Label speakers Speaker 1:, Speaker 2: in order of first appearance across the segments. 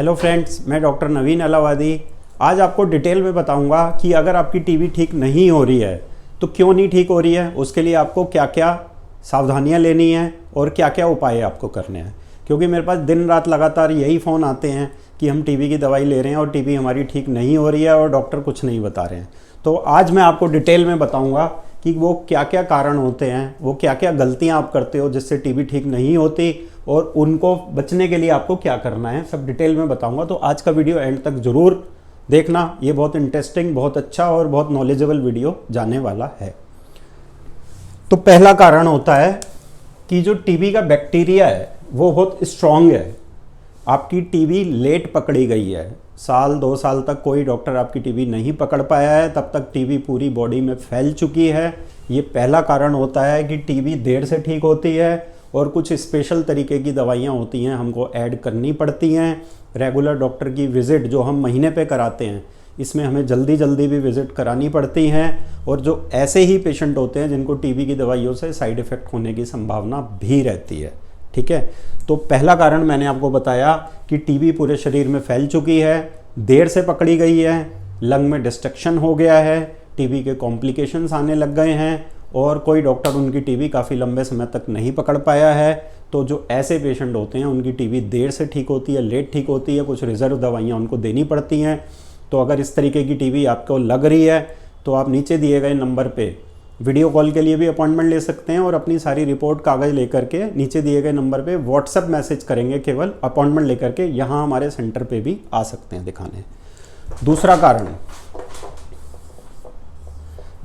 Speaker 1: Hello friends, मैं doctor नवीन अलावादी। आज आपको डिटेल में बताऊंगा कि अगर आपकी टीबी ठीक नहीं हो रही है तो क्यों नहीं ठीक हो रही है, उसके लिए आपको क्या क्या सावधानियां लेनी है और क्या क्या उपाय आपको करने हैं। क्योंकि मेरे पास दिन रात लगातार यही फ़ोन आते हैं कि हम टीबी की दवाई ले रहे हैं और टीबी हमारी ठीक नहीं हो रही है और डॉक्टर कुछ नहीं बता रहे हैं। तो आज मैं आपको डिटेल में बताऊँगा कि वो क्या क्या कारण होते हैं, वो क्या क्या गलतियाँ आप करते हो जिससे टीबी ठीक नहीं होती और उनको बचने के लिए आपको क्या करना है, सब डिटेल में बताऊंगा। तो आज का वीडियो एंड तक ज़रूर देखना, ये बहुत इंटरेस्टिंग, बहुत अच्छा और बहुत नॉलेजेबल वीडियो जाने वाला है। तो पहला कारण होता है कि जो टीबी का बैक्टीरिया है वो बहुत स्ट्रॉन्ग है। आपकी टीबी लेट पकड़ी गई है, साल 2 साल तक कोई डॉक्टर आपकी टीबी नहीं पकड़ पाया है, तब तक टीबी पूरी बॉडी में फैल चुकी है। ये पहला कारण होता है कि टीबी देर से ठीक होती है और कुछ स्पेशल तरीके की दवाइयाँ होती हैं, हमको ऐड करनी पड़ती हैं। रेगुलर डॉक्टर की विज़िट जो हम महीने पे कराते हैं, इसमें हमें जल्दी जल्दी भी विज़िट करानी पड़ती हैं। और जो ऐसे ही पेशेंट होते हैं जिनको टीबी की दवाइयों से साइड इफ़ेक्ट होने की संभावना भी रहती है। ठीक है, तो पहला कारण मैंने आपको बताया कि टीबी पूरे शरीर में फैल चुकी है, देर से पकड़ी गई है, लंग में डिस्ट्रक्शन हो गया है, टीबी के कॉम्प्लिकेशंस आने लग गए हैं और कोई डॉक्टर उनकी टीबी काफ़ी लंबे समय तक नहीं पकड़ पाया है। तो जो ऐसे पेशेंट होते हैं उनकी टीबी देर से ठीक होती है, लेट ठीक होती है, कुछ रिजर्व दवाइयाँ उनको देनी पड़ती हैं। तो अगर इस तरीके की टीबी आपको लग रही है तो आप नीचे दिए गए नंबर पे वीडियो कॉल के लिए भी अपॉइंटमेंट ले सकते हैं और अपनी सारी रिपोर्ट कागज़ लेकर के नीचे दिए गए नंबर पे व्हाट्सएप मैसेज करेंगे, केवल अपॉइंटमेंट लेकर के यहाँ हमारे सेंटर पे भी आ सकते हैं दिखाने। दूसरा कारण,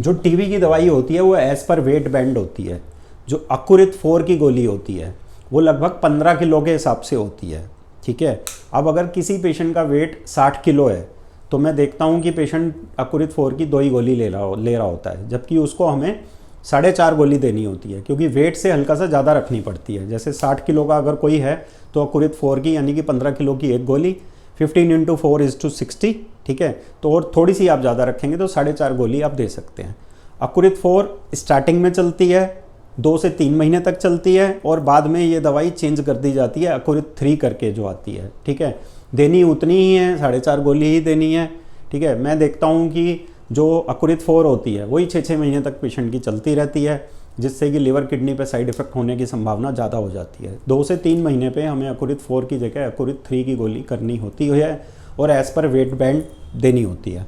Speaker 1: जो टीबी की दवाई होती है वो एज पर वेट बैंड होती है। जो अकुरित 4 की गोली होती है वो लगभग 15 किलो के हिसाब से होती है। ठीक है, अब अगर किसी पेशेंट का वेट 60 किलो है तो मैं देखता हूँ कि पेशेंट अकुरित 4 की 2 ही गोली ले रहा होता है, जबकि उसको हमें 4.5 गोली देनी होती है, क्योंकि वेट से हल्का सा ज़्यादा रखनी पड़ती है। जैसे 60 किलो का अगर कोई है तो अकुरित 4 की यानी कि 15 किलो की एक गोली, 15 × 4 = 60। ठीक है, तो और थोड़ी सी आप ज़्यादा रखेंगे तो 4.5 गोली आप दे सकते हैं। अकुरित 4 स्टार्टिंग में चलती है, 2 से 3 महीने तक चलती है और बाद में ये दवाई चेंज कर दी जाती है, अकुरित 3 करके जो आती है। ठीक है, देनी उतनी ही है, 4.5 गोली ही देनी है। ठीक है, मैं देखता हूँ कि जो अकुरित 4 होती है वही 6 महीने तक पेशेंट की चलती रहती है, जिससे कि लिवर किडनी पे साइड इफ़ेक्ट होने की संभावना ज़्यादा हो जाती है। 2 से 3 महीने पे हमें अकुरित 4 की जगह अकुरित 3 की गोली करनी होती है और एज़ पर वेट बैंड देनी होती है।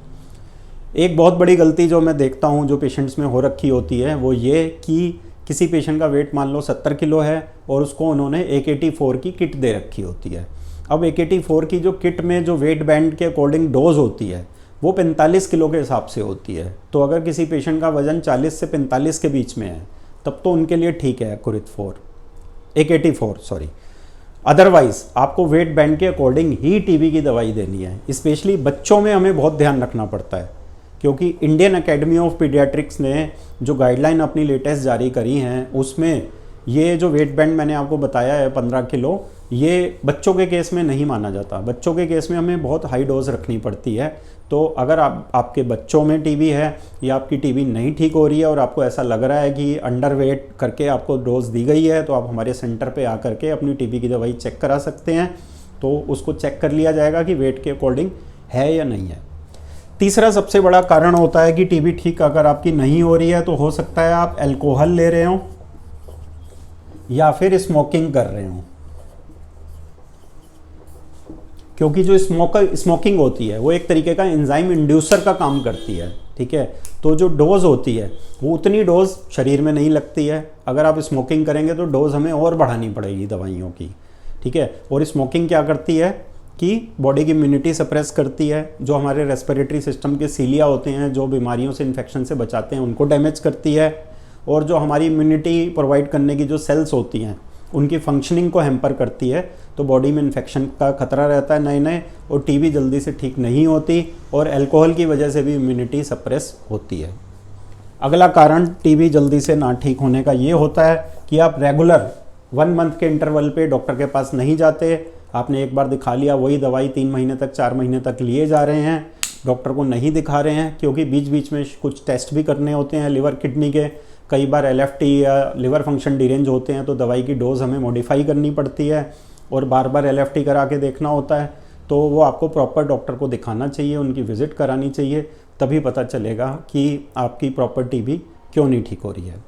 Speaker 1: एक बहुत बड़ी गलती जो मैं देखता हूँ जो पेशेंट्स में हो रखी होती है वो ये कि किसी पेशेंट का वेट मान लो 70 किलो है और उसको उन्होंने AK-84 की किट दे रखी होती है। अब AK-84 की जो किट में जो वेट बैंड के अकॉर्डिंग डोज होती है वो 45 किलो के हिसाब से होती है। तो अगर किसी पेशेंट का वजन 40 से 45 के बीच में है तब तो उनके लिए ठीक है AK-84 सॉरी। अदरवाइज़ आपको वेट बैंड के अकॉर्डिंग ही टीबी की दवाई देनी है। स्पेशली बच्चों में हमें बहुत ध्यान रखना पड़ता है, क्योंकि इंडियन एकेडमी ऑफ पीडियाट्रिक्स ने जो गाइडलाइन अपनी लेटेस्ट जारी करी हैं उसमें ये जो वेट बैंड मैंने आपको बताया है 15 किलो, ये बच्चों के केस में नहीं माना जाता। बच्चों के केस में हमें बहुत हाई डोज रखनी पड़ती है। तो अगर आपके बच्चों में टीबी है या आपकी टीबी नहीं ठीक हो रही है और आपको ऐसा लग रहा है कि अंडर वेट करके आपको डोज दी गई है, तो आप हमारे सेंटर पे आकर के अपनी टीबी की दवाई चेक करा सकते हैं। तो उसको चेक कर लिया जाएगा कि वेट के अकॉर्डिंग है या नहीं है। तीसरा सबसे बड़ा कारण होता है कि टीबी ठीक अगर आपकी नहीं हो रही है तो हो सकता है आप अल्कोहल ले रहे हो या फिर स्मोकिंग कर रहे हो, क्योंकि जो स्मोकिंग होती है वो एक तरीके का एंजाइम इंड्यूसर का काम करती है। ठीक है, तो जो डोज होती है वो उतनी डोज शरीर में नहीं लगती है। अगर आप स्मोकिंग करेंगे तो डोज हमें और बढ़ानी पड़ेगी दवाइयों की। ठीक है, और स्मोकिंग क्या करती है कि बॉडी की इम्यूनिटी सप्रेस करती है, जो हमारे रेस्पिरेटरी सिस्टम के सीलिया होते हैं जो बीमारियों से, इन्फेक्शन से बचाते हैं, उनको डैमेज करती है। और जो हमारी इम्यूनिटी प्रोवाइड करने की जो सेल्स होती हैं उनकी फंक्शनिंग को हैम्पर करती है। तो बॉडी में इन्फेक्शन का खतरा रहता है नए, और टीबी जल्दी से ठीक नहीं होती और अल्कोहल की वजह से भी इम्यूनिटी सप्रेस होती है। अगला कारण टीबी जल्दी से ना ठीक होने का ये होता है कि आप रेगुलर 1 मंथ के इंटरवल पे डॉक्टर के पास नहीं जाते। आपने एक बार दिखा लिया, वही दवाई 3 महीने तक 4 महीने तक लिए जा रहे हैं, डॉक्टर को नहीं दिखा रहे हैं, क्योंकि बीच बीच में कुछ टेस्ट भी करने होते हैं लिवर किडनी के। कई बार LFT या लिवर फंक्शन डिरेंज होते हैं तो दवाई की डोज हमें मॉडिफाई करनी पड़ती है और बार बार LFT करा के देखना होता है। तो वो आपको प्रॉपर डॉक्टर को दिखाना चाहिए, उनकी विज़िट करानी चाहिए, तभी पता चलेगा कि आपकी प्रॉपर टीबी क्यों नहीं ठीक हो रही है।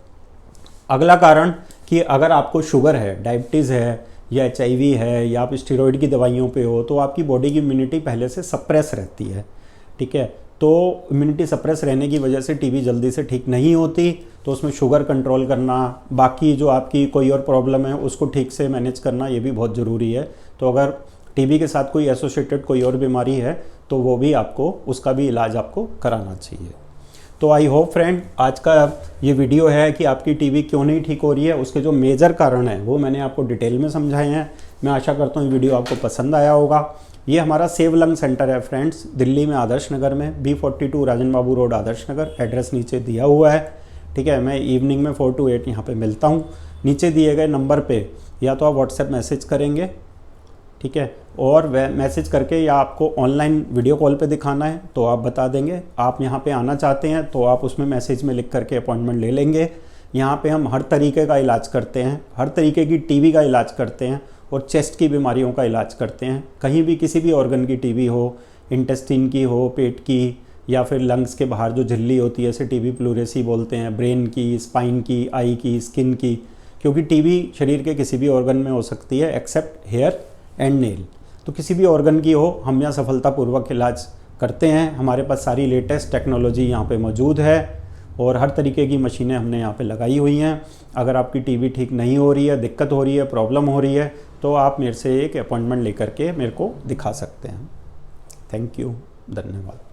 Speaker 1: अगला कारण कि अगर आपको शुगर है, डायबिटीज़ है या HIV है या आप स्टेरॉइड की दवाइयों पे हो, तो आपकी बॉडी की इम्यूनिटी पहले से सप्रेस रहती है, ठीक है। तो इम्यूनिटी सप्रेस रहने की वजह से टीबी जल्दी से ठीक नहीं होती, तो उसमें शुगर कंट्रोल करना, बाकी जो आपकी कोई और प्रॉब्लम है उसको ठीक से मैनेज करना, ये भी बहुत ज़रूरी है। तो अगर टीबी के साथ कोई एसोसिएटेड कोई और बीमारी है तो वो भी आपको, उसका भी इलाज आपको कराना चाहिए। तो आई होप फ्रेंड, आज का ये वीडियो है कि आपकी टीबी क्यों नहीं ठीक हो रही है, उसके जो मेजर कारण हैं वो मैंने आपको डिटेल में समझाए हैं। मैं आशा करता हूँ ये वीडियो आपको पसंद आया होगा। ये हमारा सेव लंग सेंटर है फ्रेंड्स, दिल्ली में आदर्श नगर में, B42 राजन बाबू रोड आदर्श नगर, एड्रेस नीचे दिया हुआ है, ठीक है। मैं इवनिंग में 4 to 8 यहाँ पे मिलता हूँ। नीचे दिए गए नंबर पे या तो आप व्हाट्सएप मैसेज करेंगे, ठीक है, और वह मैसेज करके, या आपको ऑनलाइन वीडियो कॉल पे दिखाना है तो आप बता देंगे। आप यहाँ पे आना चाहते हैं तो आप उसमें मैसेज में लिख करके अपॉइंटमेंट ले लेंगे। यहाँ पे हम हर तरीके का इलाज करते हैं, हर तरीके की टीबी का इलाज करते हैं और चेस्ट की बीमारियों का इलाज करते हैं। कहीं भी किसी भी ऑर्गन की टीबी हो, इंटेस्टिन की हो, पेट की, या फिर लंग्स के बाहर जो झिल्ली होती है, इसे टीबी प्लूरेसी बोलते हैं, ब्रेन की, स्पाइन की, आई की, स्किन की, क्योंकि टीबी शरीर के किसी भी ऑर्गन में हो सकती है एक्सेप्ट हेयर एंड नेल। तो किसी भी ऑर्गन की हो, हम यहाँ सफलतापूर्वक इलाज करते हैं। हमारे पास सारी लेटेस्ट टेक्नोलॉजी यहाँ पे मौजूद है और हर तरीके की मशीनें हमने यहाँ पे लगाई हुई हैं। अगर आपकी टीबी ठीक नहीं हो रही है, दिक्कत हो रही है, प्रॉब्लम हो रही है, तो आप मेरे से एक अपॉइंटमेंट लेकर के मेरे को दिखा सकते हैं। थैंक यू, धन्यवाद।